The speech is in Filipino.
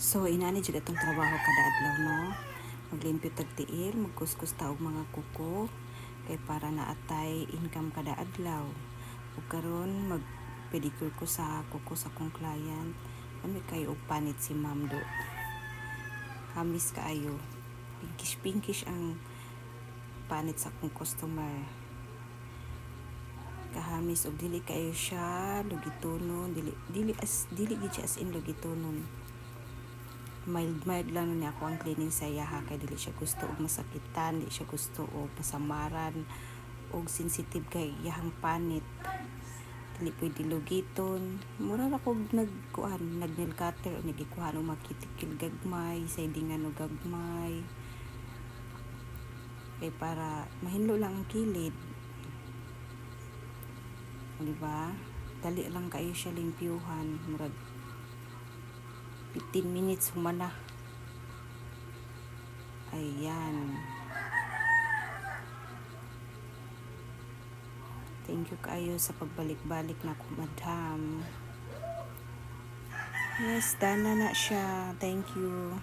So inani jud atong trabaho kada adlaw no. Maglimpyo tag tiil, magkuskus ta og mga kuko kay para naatay income kada adlaw. Ug karon mag pedicure ko sa kuko sa kong client. Kami kayo og panit si Ma'am Do. Hamis kaayo. Pinkish ang panit sa kong customer. Kahamis og dili kayo siya lugitonon, dili gid siya as in lugitonon. Mild lang ni ako ang cleaning sa iya ha, kay dili siya gusto og masakitan, dili siya gusto og masamaran og sensitive kay iyang panit. Dili pwede lugiton. Mura ra kog nag-nail cutter o nagikuha og makitikil gagmay, sidingan og gagmay. Kay para mahinlo lang ang kilid. Diba? Dali lang kayo siya limpyuhan. Murag 15 minutes humana. Ayan. Thank you kayo sa pagbalik-balik na ko, madam. Yes, dana na siya. Thank you.